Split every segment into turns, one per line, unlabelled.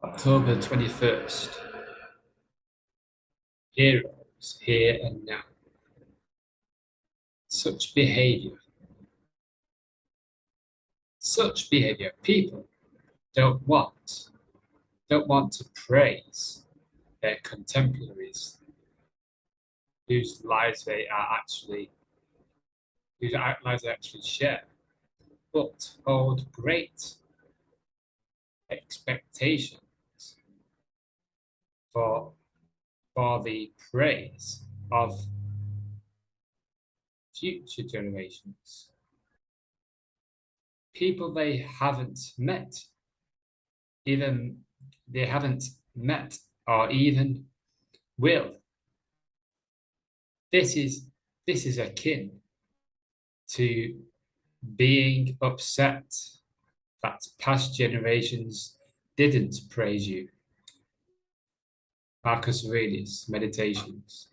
October 21st. Heroes here and now. Such behavior. Such behavior. People don't want, don't want to praise their contemporaries whose lives they are actually, whose lives they actually share, but hold great expectations for, for the praise of future generations. People they haven't met, even they haven't met or even will. This is akin to being upset that past generations didn't praise you. Marcus Aurelius, Meditations,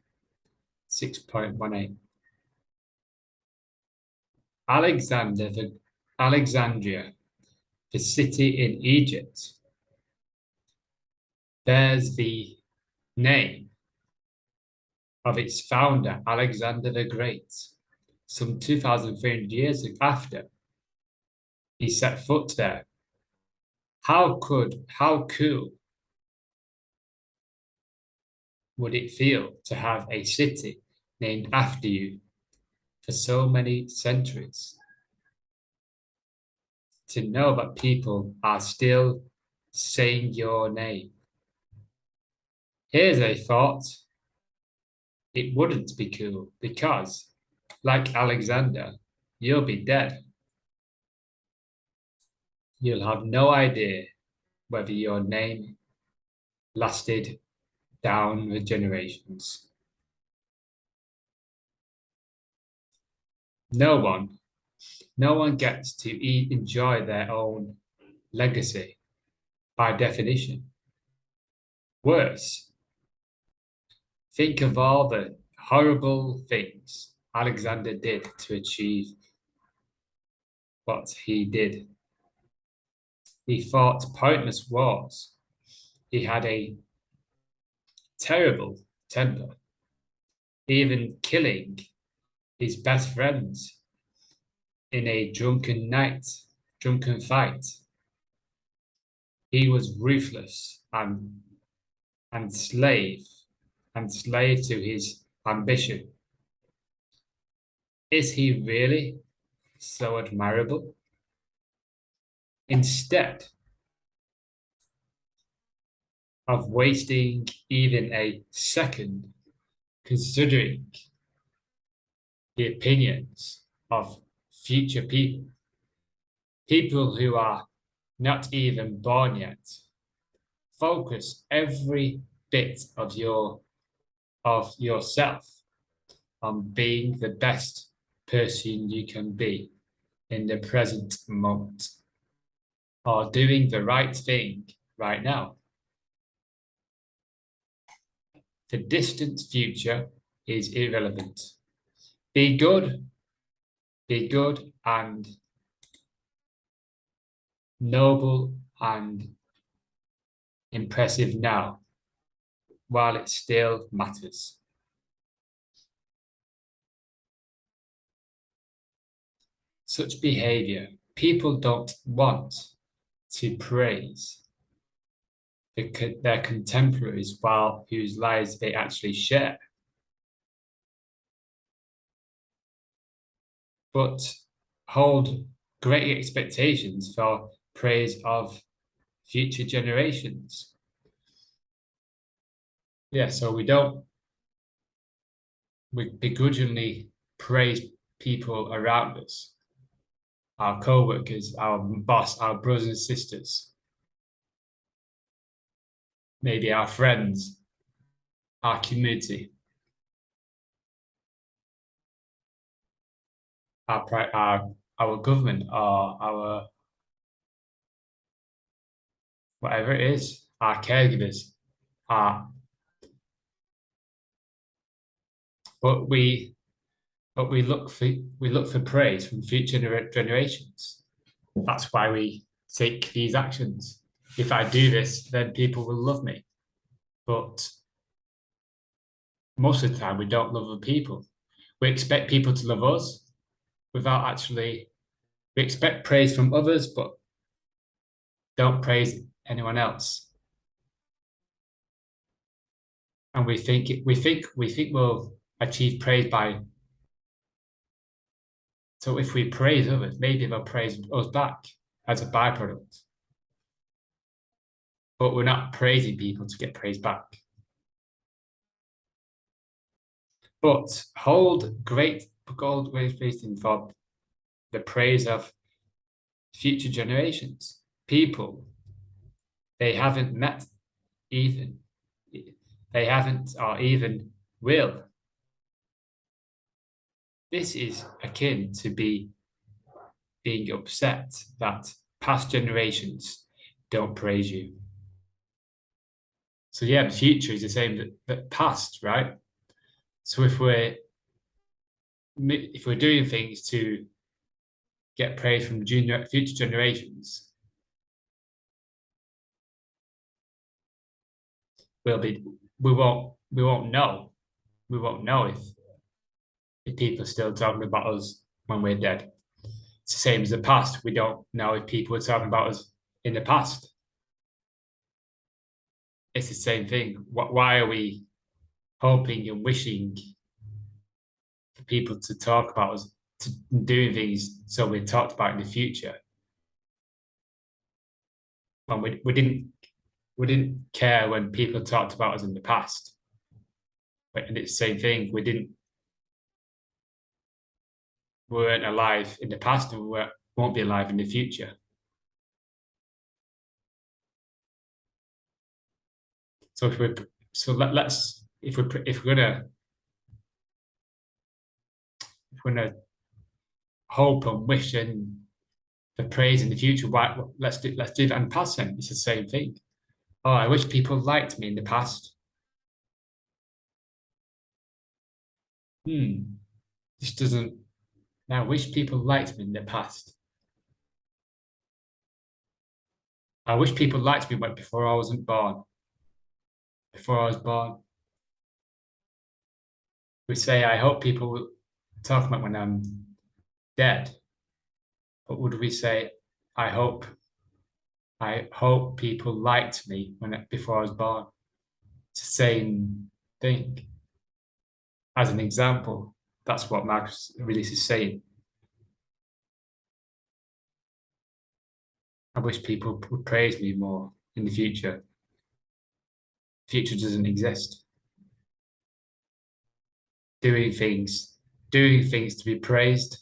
6.18. Alexandria, the city in Egypt, bears the name of its founder, Alexander the Great, some 2,300 years after he set foot there. How cool would it feel to have a city named after you for so many centuries? To know that people are still saying your name. Here's a thought. It wouldn't be cool because, like Alexander, you'll be dead. You'll have no idea whether your name lasted down the generations. No one gets to enjoy their own legacy by definition. Worse, think of all the horrible things Alexander did to achieve what he did. He fought pointless wars. He had a terrible temper, even killing his best friends in a drunken fight. He was ruthless and slave to his ambition. Is he really so admirable? Instead of wasting even a second considering the opinions of future people who are not even born yet, focus every bit of yourself on being the best person you can be in the present moment, or doing the right thing right now. The distant future is irrelevant. Be good and noble and impressive now, while it still matters. Such behavior, people don't want to praise their contemporaries while whose lives they actually share, but hold great expectations for praise of future generations. Yeah, so we begrudgingly praise people around us, our co-workers, our boss, our brothers and sisters, maybe our friends, our community, our government, or our whatever it is, our caregivers, our but we look for praise from future generations. That's why we take these actions. if I do this, then people will love me. But most of the time, we don't love other people. We expect people to love us without actually, we expect praise from others, but don't praise anyone else. And we think we'll achieve praise by. So if we praise others, maybe they'll praise us back as a byproduct. But we're not praising people to get praise back. But hold great gold waiting for the praise of future generations. People they haven't met even. They haven't or even will. This is akin to being upset that past generations don't praise you. So yeah, the future is the same that past, right? So if we're doing things to get praise from future generations, we won't know if people are still talking about us when we're dead. It's the same as the past. We don't know if people are talking about us in the past. It's the same thing. Why are we hoping and wishing for people to talk about us, to doing things so we're talked about in the future? When we didn't care when people talked about us in the past. And it's the same thing. We weren't alive in the past, and we won't be alive in the future. So if we're gonna hope and wish and for praise in the future, let's do that in the past then. It's the same thing. Oh, I wish people liked me in the past. This doesn't. Now, I wish people liked me in the past. I wish people liked me before I wasn't born. Before I was born, we say, I hope people will talk about when I'm dead. But would we say, I hope people liked me before I was born? It's the same thing. As an example, that's what Marcus Aurelius is saying. I wish people would praise me more in the future. Future doesn't exist. Doing things to be praised,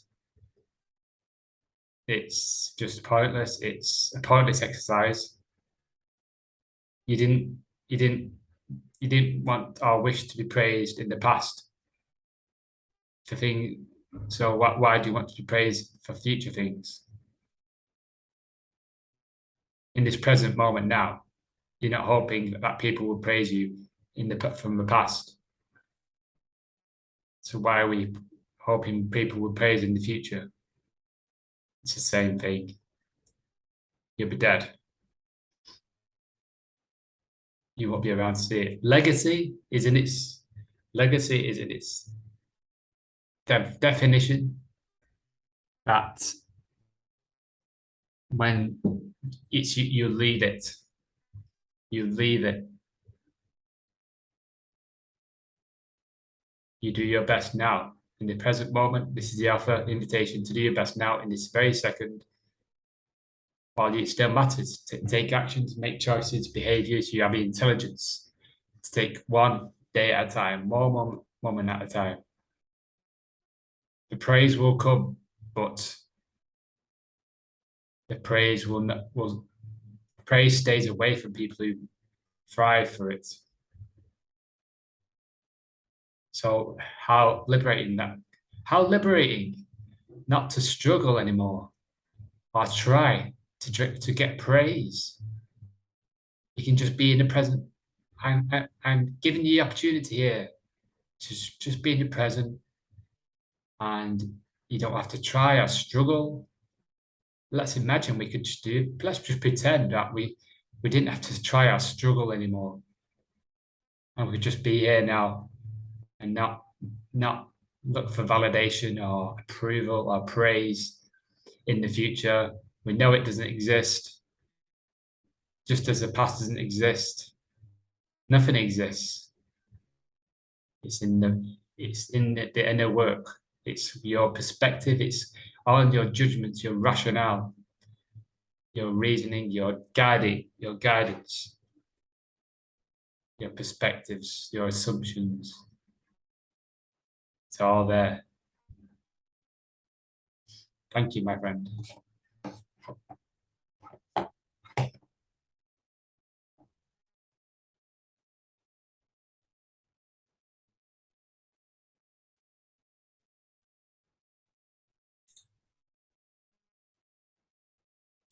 it's just pointless. It's a pointless exercise. You didn't want or wish to be praised in the past for things. So why do you want to be praised for future things? In this present moment now, you're not hoping that people will praise you from the past. So why are we hoping people will praise in the future? It's the same thing. You'll be dead. You won't be around to see it. Legacy is in its definition that when you leave it. You leave it. You do your best now. In the present moment, this is the offer, invitation to do your best now in this very second. While it still matters, to take actions, make choices, behaviors, you have the intelligence to take one day at a time, one moment at a time. The praise will come, but the praise praise stays away from people who thrive for it. So how liberating not to struggle anymore or try to get praise. You can just be in the present. I'm giving you the opportunity here to just be in the present, and you don't have to try or struggle. Let's imagine let's just pretend that we didn't have to try our struggle anymore. And we could just be here now and not look for validation or approval or praise in the future. We know it doesn't exist. Just as the past doesn't exist, nothing exists. It's in the inner work. It's your perspective. It's all your judgments, your rationale, your reasoning, your guidance, your perspectives, your assumptions. It's all there. Thank you, my friend.